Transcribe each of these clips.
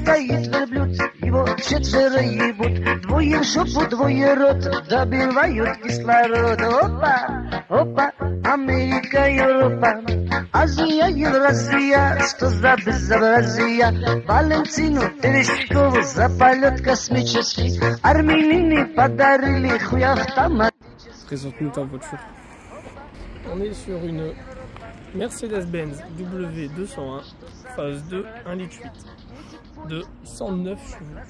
стоит верблюд, его четверо ебут. Двое в жопу, двое рот, добивают кислород. Опа, опа, Америка, Европа, Азия, Евразия, что за безобразие. Валентину Терещкову за полет космический армянины подарили хуй автомат. Présente-nous ta voiture. On est sur une Mercedes-Benz W201 phase 2 1,8 litre de 109 chevaux.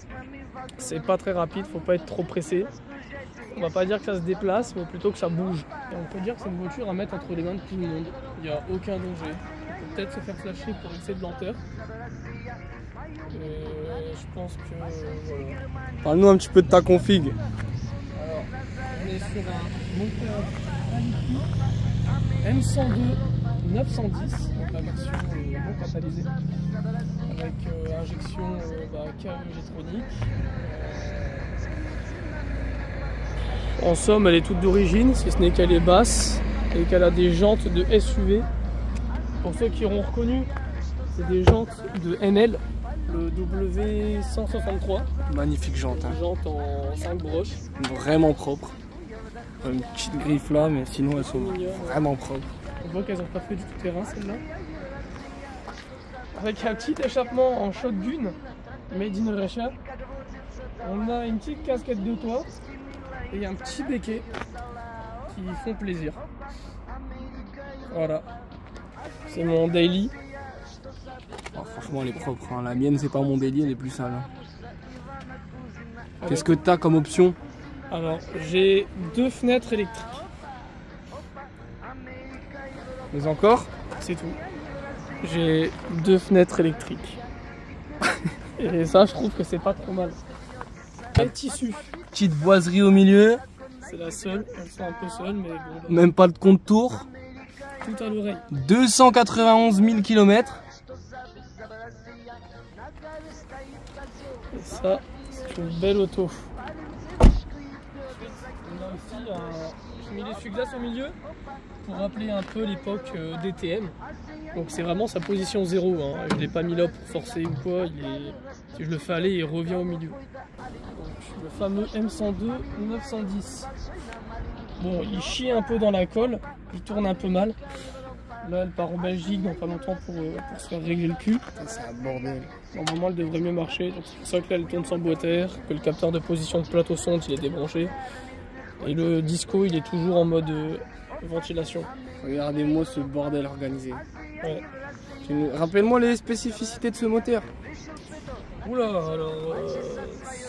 C'est pas très rapide, faut pas être trop pressé. On va pas dire que ça se déplace, mais plutôt que ça bouge. Et on peut dire que c'est une voiture à mettre entre les mains de tout le monde. Il n'y a aucun danger. On peut peut-être se faire flasher pour excès de lenteur. Je pense que voilà. Parle-nous un petit peu de ta config. Alors, on est sur un moteur M102 910, donc la version non catalysée, avec injection KE Getronic. En somme, elle est toute d'origine, si ce n'est qu'elle est basse et qu'elle a des jantes de SUV. Pour ceux qui auront reconnu, c'est des jantes de NL, le W163. Magnifique jante. Hein. Jantes en 5 broches. Vraiment propre. Une petite griffe là, mais sinon elles sont vraiment propres. On voit qu'elles n'ont pas fait du tout terrain celle-là. Avec un petit échappement en shotgun, made in Russia. On a une petite casquette de toit et un petit béquet qui font plaisir. Voilà. C'est mon daily. Oh, franchement elle est propre, hein. La mienne c'est pas mon daily, elle est plus sale. Qu'est-ce que tu as comme option? Alors j'ai 2 fenêtres électriques. Mais encore? C'est tout. J'ai 2 fenêtres électriques. Et ça je trouve que c'est pas trop mal. Un tissu. Petite boiserie au milieu. C'est la seule, elles sont un peu seules mais bon. Même pas de compte-tour. Tout à l'oreille. 291 000 km. Et ça, c'est une belle auto. Ensuite, on a aussi j'ai mis l'essuie-glace au milieu pour rappeler un peu l'époque DTM. Donc c'est vraiment sa position 0. Hein. Je ne l'ai pas mis là pour forcer ou quoi. Si je le fais aller, il revient au milieu. Donc, le fameux M102 910. Bon, il chie un peu dans la colle, il tourne un peu mal. Là, elle part en Belgique dans pas longtemps pour se faire régler le cul. C'est un bordel. Normalement, elle devrait mieux marcher. Donc c'est pour ça que là, elle tourne sans boîte à air, que le capteur de position de plateau sonde, il est débranché. Et le disco, il est toujours en mode ventilation. Regardez-moi ce bordel organisé. Ouais. Rappelle-moi les spécificités de ce moteur. Oula, alors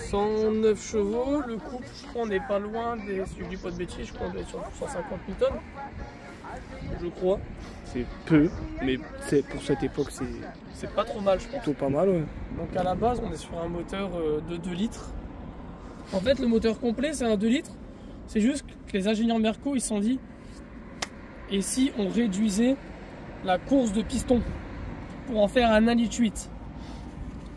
109 chevaux, le couple, je crois, on n'est pas loin des. Si je dis pas de bêtises, je crois qu'on est sur 150 Newton. Je crois. C'est peu, mais pour cette époque, c'est pas trop mal, je pense. Plutôt pas mal, ouais. Donc à la base, on est sur un moteur de 2 litres. En fait, le moteur complet, c'est un 2 litres. C'est juste que les ingénieurs Merco, ils se sont dit, et si on réduisait la course de piston pour en faire un 1,8 litre.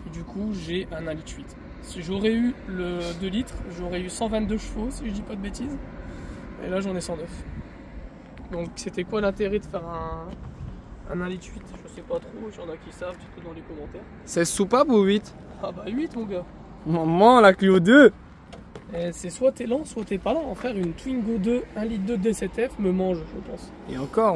Et du coup, j'ai un 1,8 litre. Si j'aurais eu le 2 litres, j'aurais eu 122 chevaux, si je dis pas de bêtises. Et là, j'en ai 109. Donc, c'était quoi l'intérêt de faire un 1,8 litre? Je sais pas trop, il y en a qui savent, dites-le dans les commentaires. 16 soupapes ou 8? Ah bah 8, mon gars. Maman, la Clio 2. C'est soit t'es lent, soit t'es pas lent. En faire une Twingo 2 1,2 litre D7F me mange, je pense. Et encore,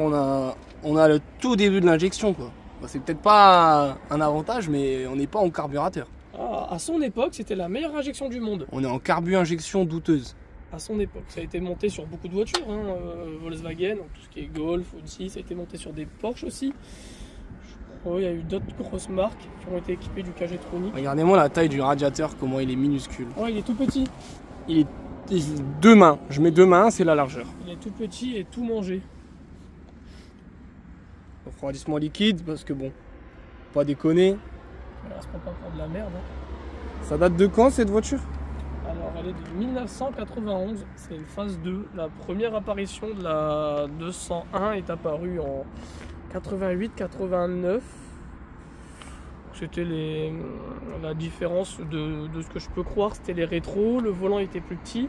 on a le tout début de l'injection, quoi. Bon, c'est peut-être pas un avantage, mais on n'est pas en carburateur. Ah, à son époque, c'était la meilleure injection du monde. On est en carbu-injection douteuse. À son époque, ça a été monté sur beaucoup de voitures, hein, Volkswagen, donc tout ce qui est Golf, Audi, ça a été monté sur des Porsche aussi. Je crois il y a eu d'autres grosses marques qui ont été équipées du KE Getronic. Regardez-moi la taille du radiateur, comment il est minuscule. Oh, il est tout petit. Il est 2 mains, je mets 2 mains, c'est la largeur. Il est tout petit et tout mangé. Refroidissement liquide, parce que bon, pas déconner. Alors, on se prend pas pour de la merde. Hein. Ça date de quand cette voiture? Alors elle est de 1991, c'est une phase 2. La première apparition de la 201 est apparue en 88-89. C'était la différence de ce que je peux croire, c'était les rétros, le volant était plus petit,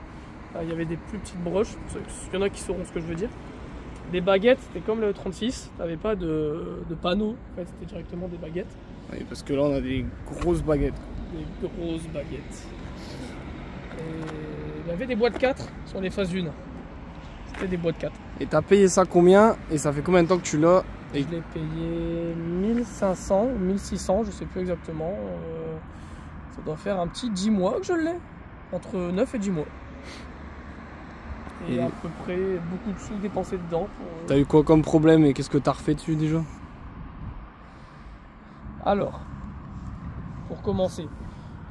il y avait des plus petites broches, il y en a qui sauront ce que je veux dire. des baguettes, c'était comme le 36, t'avais pas de panneau, en fait c'était directement des baguettes. Oui, parce que là on a des grosses baguettes. Des grosses baguettes. Et il y avait des boîtes 4 sur les phases 1. C'était des boîtes 4. Et t'as payé ça combien? Et ça fait combien de temps que tu l'as? Je l'ai payé 1500 ou 1600, je sais plus exactement. Ça doit faire un petit 10 mois que je l'ai. Entre 9 et 10 mois. Et à peu près beaucoup de sous dépensés dedans. T'as eu quoi comme problème et qu'est-ce que t'as refait dessus déjà? Alors, pour commencer,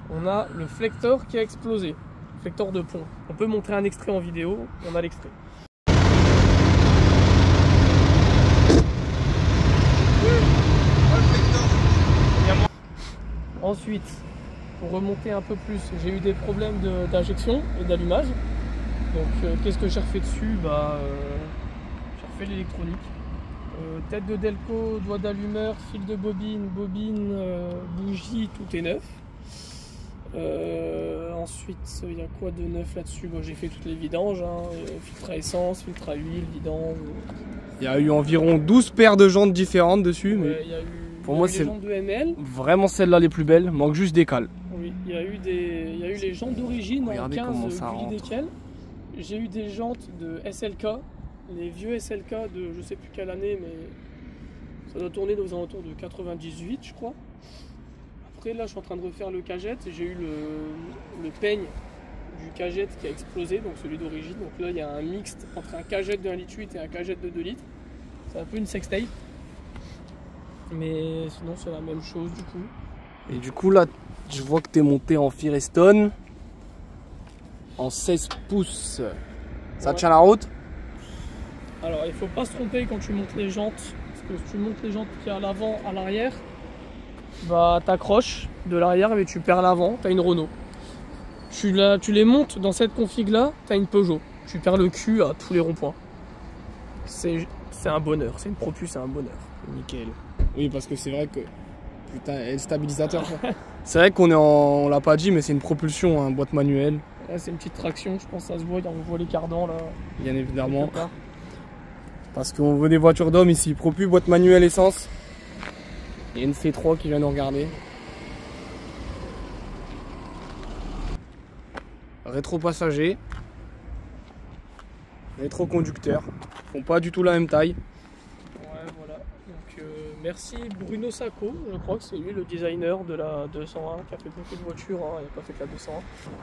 on a le flector qui a explosé. Flector de pont. On peut montrer un extrait en vidéo, on a l'extrait. Ensuite, pour remonter un peu plus, j'ai eu des problèmes d'injection et d'allumage. Donc qu'est-ce que j'ai refait dessus? J'ai refait l'électronique. Tête de Delco, doigt d'allumeur, fil de bobine, bougie, tout est neuf. Ensuite, il y a quoi de neuf là-dessus? J'ai fait toutes les vidanges, hein. Filtre à essence, filtre à huile, vidange. Il y a eu environ 12 paires de jantes différentes dessus, Ouais, mais il y a eu, pour moi c'est les jantes de ML. vraiment celles-là les plus belles, manque juste des cales. Oui, il y a eu les jantes d'origine en Regardez 15 comment ça rentre. Gulidécal. J'ai eu des jantes de SLK, les vieux SLK de je sais plus quelle année, mais ça doit tourner aux alentours de 98 je crois. Après là je suis en train de refaire le cagette et j'ai eu le peigne du cagette qui a explosé, donc celui d'origine. Donc là il y a un mixte entre un cagette de 1,8 litre et un cagette de 2 litres. C'est un peu une sextape. Mais sinon c'est la même chose du coup. Et du coup là, je vois que t'es monté en Firestone en 16 pouces. Ça Ouais. tient la route? Alors il faut pas se tromper quand tu montes les jantes, parce que si tu montes les jantes qui à l'avant, à l'arrière, bah t'accroches de l'arrière mais tu perds l'avant, t'as une Renault. Tu les montes dans cette config là, t'as une Peugeot. Tu perds le cul à tous les ronds-points. C'est un bonheur, c'est une Propus, c'est un bonheur. Nickel. Oui, parce que c'est vrai que putain, et le stabilisateur. C'est vrai on l'a pas dit, mais c'est une propulsion, hein, boîte manuelle. Là c'est une petite traction, je pense que ça se voit, on voit les cardans là. Bien évidemment. quelque part. Parce qu'on veut des voitures d'hommes ici. Propus, boîte manuelle, essence. Il y a une C3 qui vient nous regarder. Rétro-passager. Rétro-conducteur. Ils font pas du tout la même taille. Ouais voilà. Donc merci Bruno Sacco, je crois que c'est lui le designer de la 201 qui a fait beaucoup de voitures, hein. Il n'a pas fait que la 201.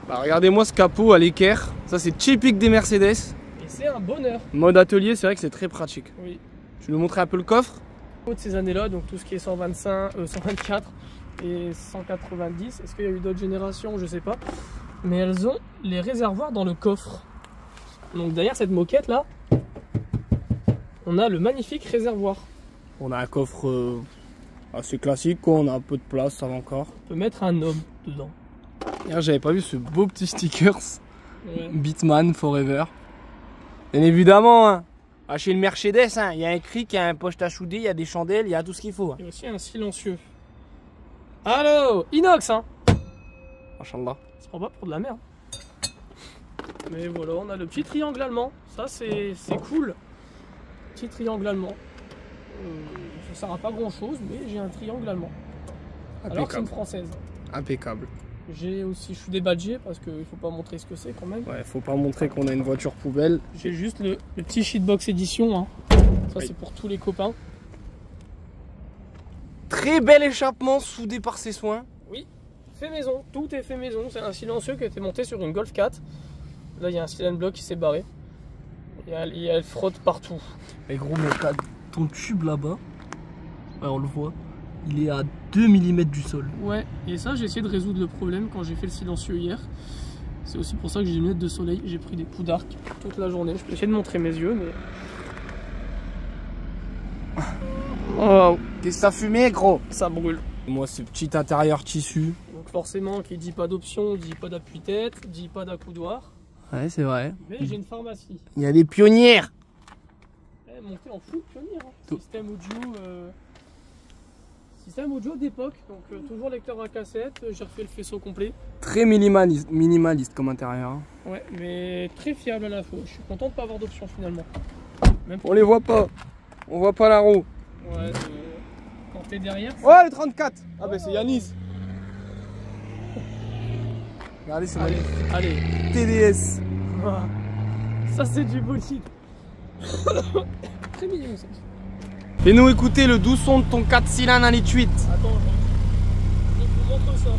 Bah, regardez-moi ce capot à l'équerre. Ça c'est typique des Mercedes. Et c'est un bonheur. Mode atelier, c'est vrai que c'est très pratique. Oui. Je vais nous montrer un peu le coffre. De ces années-là, donc tout ce qui est 124 et 190, est-ce qu'il y a eu d'autres générations? Je sais pas. Mais elles ont les réservoirs dans le coffre. Donc derrière cette moquette là, on a le magnifique réservoir. On a un coffre assez classique, quoi. On a un peu de place, ça va encore. On peut mettre un homme dedans. Hier, j'avais pas vu ce beau petit stickers. Ouais. Bitman Forever. Bien évidemment, hein. Ah, chez le Mercedes, hein, il y a un cric, il y a un poste à souder, il y a des chandelles, il y a tout ce qu'il faut. Il y a aussi un silencieux. Allô, inox hein. Inch'Allah. Ça se prend pas pour de la merde. Mais voilà, on a le petit triangle allemand. Ça c'est cool. Petit triangle allemand. Ça sert à pas grand chose, mais j'ai un triangle allemand. Alors que c'est une française. Impeccable. J'ai aussi, je suis débadgé parce qu'il faut pas montrer ce que c'est quand même. Ouais, faut pas montrer qu'on a une voiture poubelle. J'ai juste le petit shitbox édition. Hein. Ça Oui. c'est pour tous les copains. Très bel échappement soudé par ses soins. Oui, fait maison, tout est fait maison. C'est un silencieux qui a été monté sur une Golf 4. Là il y a un silent block qui s'est barré. Et elle frotte partout. Et gros, mais t'as ton tube là-bas. Ouais, on le voit. Il est à 2 mm du sol. Ouais, et ça j'ai essayé de résoudre le problème quand j'ai fait le silencieux hier. C'est aussi pour ça que j'ai des lunettes de soleil. J'ai pris des coups d'arc toute la journée. Je peux essayer de montrer mes yeux, mais... Oh, Qu'est-ce que ça fumé, gros? ça brûle. Moi, ce petit intérieur tissu. Donc forcément, qui dit pas d'option, dit pas d'appui-tête, dit pas d'accoudoir. Ouais, c'est vrai. Mais j'ai une pharmacie. Il y a des pionnières. Montée en full pionnier. Hein. Tout. Système audio d'époque. Donc toujours lecteur à cassette. J'ai refait le faisceau complet. Très minimaliste comme intérieur. Ouais, mais très fiable à la fois. Je suis content de pas avoir d'option finalement. On les voit pas. On voit pas la roue. Ouais, quand t'es derrière. Ouais, le 34. Ah bah c'est Yanis. Regardez, c'est magnifique. Allez. TDS. Ça c'est du bolide. Très mignon ça. Fais-nous écouter le doux son de ton 4 cylindres 1,8 litre. Attends, je vous montre ça.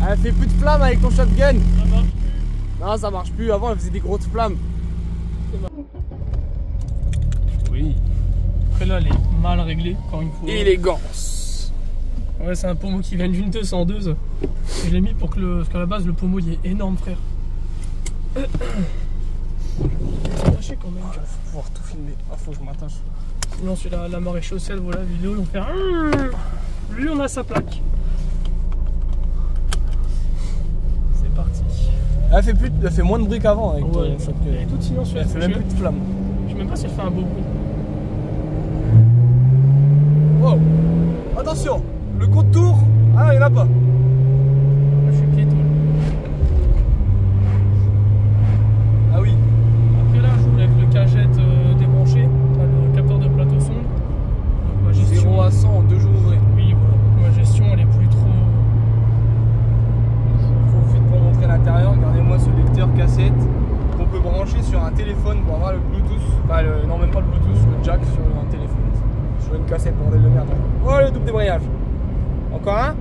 Elle fait plus de flammes avec ton shotgun. Ça marche plus. Non, ça marche plus. Avant, elle faisait des grosses flammes. Oui. Après là, elle est mal réglée quand il faut. Élégance. Ouais, c'est un pommeau qui vient d'une 202. Je l'ai mis pour que parce qu'à la base, le pommeau il est énorme, frère. C'est lâché quand même. Faut pouvoir tout filmer. Ah, faut que je m'attache. Sinon, sur la maréchausselle, voilà, la vidéo, ils vont faire. Lui, on a sa plaque. C'est parti. Elle fait moins de bruit qu'avant avec ton Ouais, elle shotgun. est toute silencieuse. Elle fait même plus de flammes. Je sais même pas si elle fait un beau bruit. Wow. Attention, le contour. Ah, il n'y en a pas. Moi, je suis piéton. Ah oui. Après là, je joue avec le cagette débranché, enfin, le capteur de plateau son. Donc ma gestion. 0 à 100 en 2 jours ouvrés. Oui, voilà. Ma gestion, elle est plus trop. J'en profite pour montrer l'intérieur. Regardez-moi ce lecteur cassette qu'on peut brancher sur un téléphone pour avoir le Bluetooth. Enfin, non, même pas le Bluetooth, le jack sur un téléphone. Sur une cassette, bordel de merde. Oh, le double débrayage. Encore un.